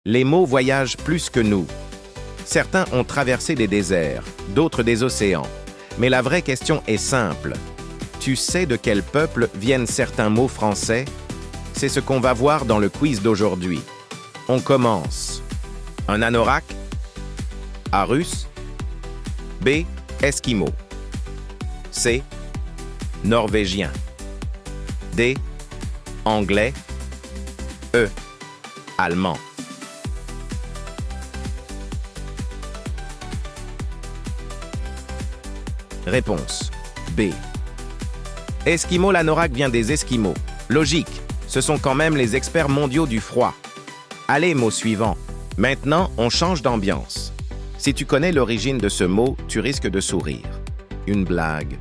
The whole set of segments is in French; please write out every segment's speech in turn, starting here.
Les mots voyagent plus que nous. Certains ont traversé des déserts, d'autres des océans. Mais la vraie question est simple. Tu sais de quel peuple viennent certains mots français? C'est ce qu'on va voir dans le quiz d'aujourd'hui. On commence. Un anorak? A russe? B. Esquimau. C. Norvégien. D. Anglais. E. Allemand. Réponse B. Esquimau, l'anorak vient des Esquimaux. Logique, ce sont quand même les experts mondiaux du froid. Allez, mot suivant. Maintenant, on change d'ambiance. Si tu connais l'origine de ce mot, tu risques de sourire. Une blague.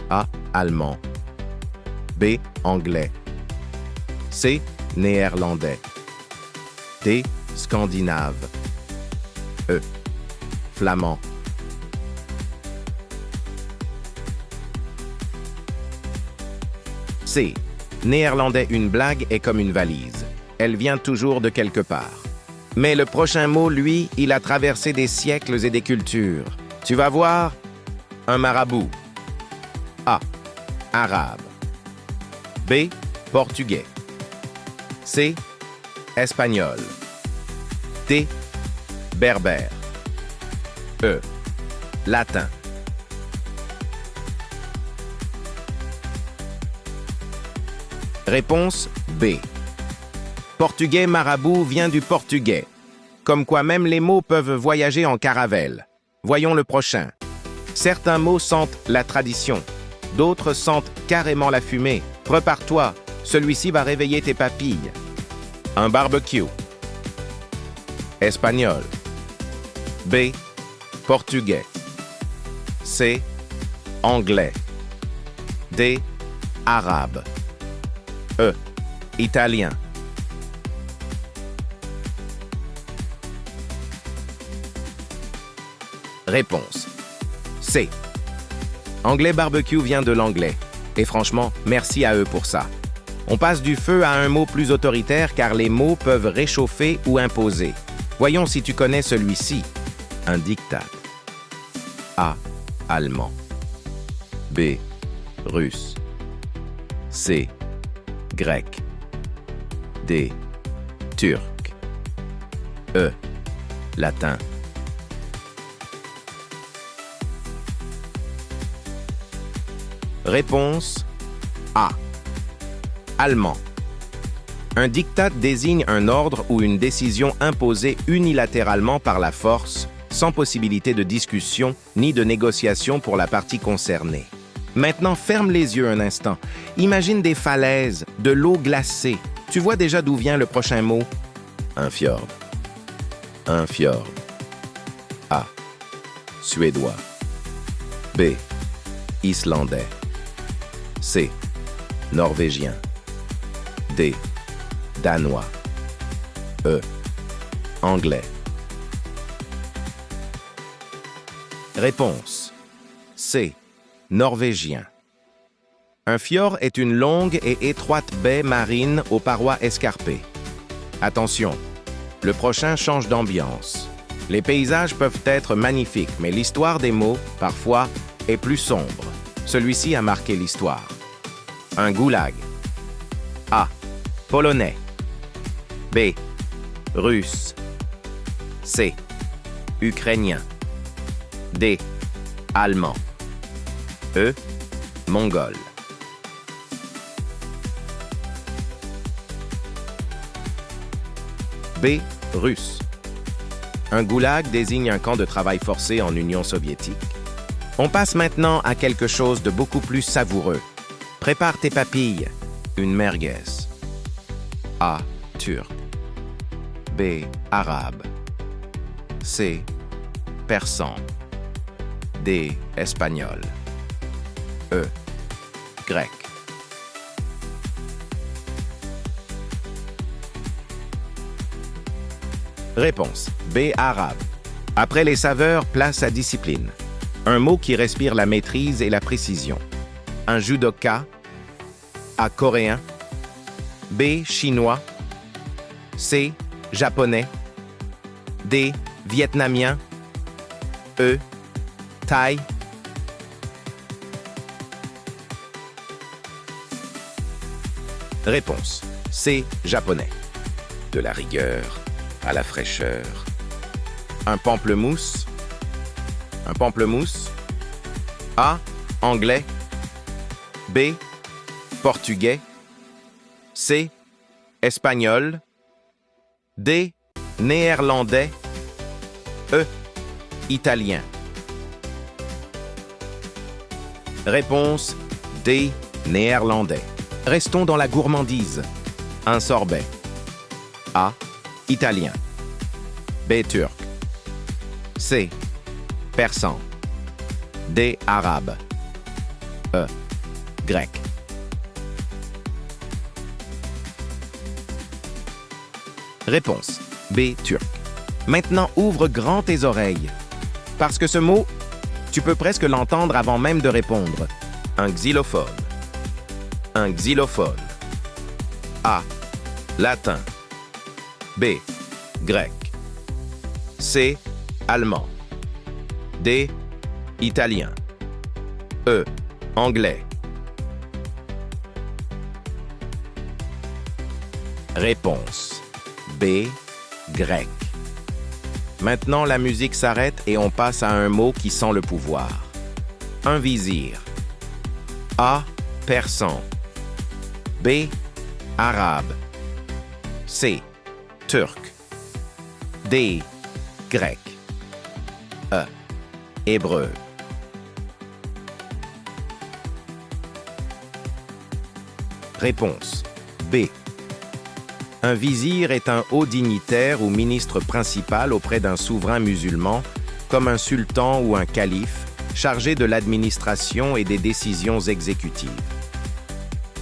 A. Allemand. B. Anglais. C. Néerlandais. D. Scandinave. E. Flamand. C. Néerlandais, une blague est comme une valise. Elle vient toujours de quelque part. Mais le prochain mot, lui, il a traversé des siècles et des cultures. Tu vas voir, un marabout. A. Arabe. B. Portugais. C. Espagnol. D. Berbère. E. Latin. Réponse B. Portugais marabout vient du portugais. Comme quoi même les mots peuvent voyager en caravelle. Voyons le prochain. Certains mots sentent la tradition. D'autres sentent carrément la fumée. Prépare-toi, celui-ci va réveiller tes papilles. Un barbecue. Espagnol. B. Portugais. C. Anglais. D. Arabe. E. Italien. Réponse C. Anglais barbecue vient de l'anglais. Et franchement, merci à eux pour ça. On passe du feu à un mot plus autoritaire car les mots peuvent réchauffer ou imposer. Voyons si tu connais celui-ci. Un diktat. A. Allemand. B. Russe. C. Grec. D. Turc. E. Latin. Réponse A. Allemand. Un diktat désigne un ordre ou une décision imposée unilatéralement par la force, sans possibilité de discussion ni de négociation pour la partie concernée. Maintenant, ferme les yeux un instant. Imagine des falaises, de l'eau glacée. Tu vois déjà d'où vient le prochain mot? Un fjord. Un fjord. A. Suédois. B. Islandais. C. Norvégien. D. Danois. E. Anglais. Réponse C. Norvégien. Un fjord est une longue et étroite baie marine aux parois escarpées. Attention, le prochain change d'ambiance. Les paysages peuvent être magnifiques, mais l'histoire des mots, parfois, est plus sombre. Celui-ci a marqué l'histoire. Un goulag. A. Polonais. B. Russe. C. Ukrainien. D. Allemand. E. Mongol. B. Russe. Un goulag désigne un camp de travail forcé en Union soviétique. On passe maintenant à quelque chose de beaucoup plus savoureux. Prépare tes papilles. Une merguez. A. Turc. B. Arabe. C. Persan. D. Espagnol. E. Grec. Réponse B. Arabe. Après les saveurs, place à discipline. Un mot qui respire la maîtrise et la précision. Un judoka. A. Coréen. B. Chinois. C. Japonais. D. Vietnamien. E. Thaï. Réponse. C. Japonais. De la rigueur à la fraîcheur. Un pamplemousse. Un pamplemousse. A. Anglais. B. Portugais. C. Espagnol. D. Néerlandais. E. Italien. Réponse D. Néerlandais. Restons dans la gourmandise. Un sorbet. A. Italien. B. Turc. C. Persan. D. Arabe. E. Grec. Réponse B. Turc. Maintenant, ouvre grand tes oreilles. Parce que ce mot, tu peux presque l'entendre avant même de répondre. Un xylophone. Un xylophone. A. Latin. B. Grec. C. Allemand. D. Italien. E. Anglais. Réponse B. Grec. Maintenant, la musique s'arrête et on passe à un mot qui sent le pouvoir. Un vizir. A. Persan. B. Arabe. C. Turc. D. Grec. E. Hébreu. Réponse B. Un vizir est un haut dignitaire ou ministre principal auprès d'un souverain musulman, comme un sultan ou un calife, chargé de l'administration et des décisions exécutives.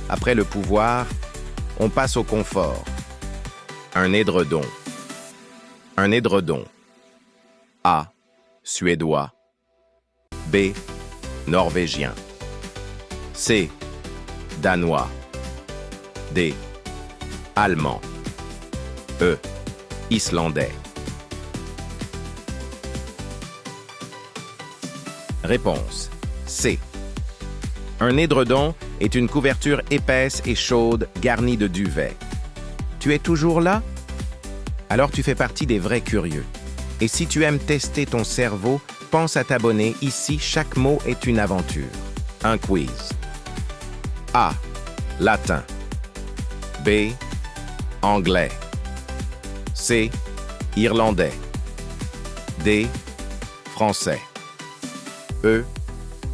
Après le pouvoir, on passe au confort. Un édredon. Un édredon. A. Suédois. B. Norvégien. C. Danois. D. Allemand. E. Islandais. Réponse C. Un édredon est une couverture épaisse et chaude garnie de duvet. Tu es toujours là? Alors tu fais partie des vrais curieux. Et si tu aimes tester ton cerveau, pense à t'abonner. Ici, chaque mot est une aventure. Un quiz. A. Latin. B. Anglais. C. Irlandais. D. Français. E.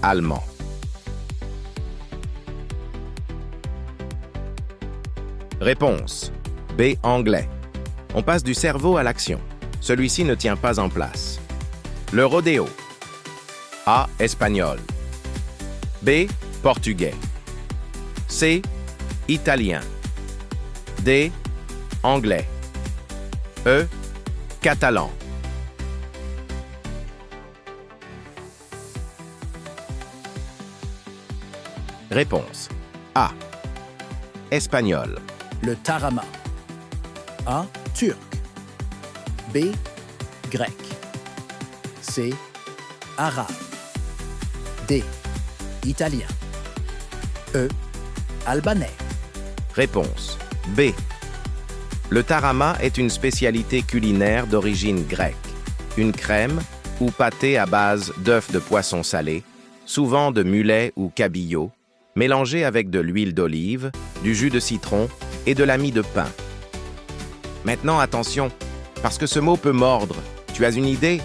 Allemand. Réponse B. Anglais. On passe du cerveau à l'action. Celui-ci ne tient pas en place. Le rodéo. A. Espagnol. B. Portugais. C. Italien. D. Anglais. E. Catalan. Réponse A. Espagnol. Le tarama. A. Turc. B. Grec. C. Arabe. D. Italien. E. Albanais. Réponse B. Le tarama est une spécialité culinaire d'origine grecque. Une crème ou pâté à base d'œufs de poisson salé, souvent de mulet ou cabillaud, mélangé avec de l'huile d'olive, du jus de citron et de la mie de pain. Maintenant, attention, parce que ce mot peut mordre. Tu as une idée?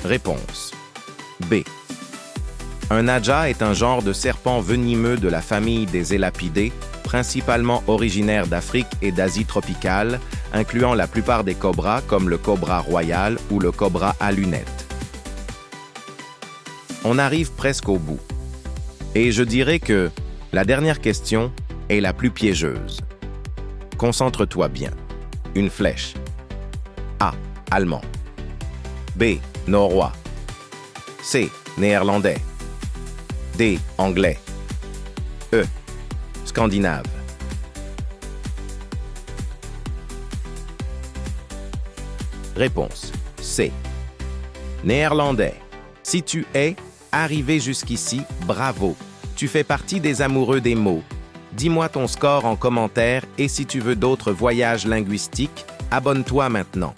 Réponse B. Un naja est un genre de serpent venimeux de la famille des élapidés, principalement originaire d'Afrique et d'Asie tropicale, incluant la plupart des cobras comme le cobra royal ou le cobra à lunettes. On arrive presque au bout. Et je dirais que la dernière question est la plus piégeuse. Concentre-toi bien. Une flèche. A. Allemand. B. Norrois. C. Néerlandais. D. Anglais. E. Scandinave. Réponse C. Néerlandais. Si tu es arrivé jusqu'ici, bravo. Tu fais partie des amoureux des mots. Dis-moi ton score en commentaire et si tu veux d'autres voyages linguistiques, abonne-toi maintenant.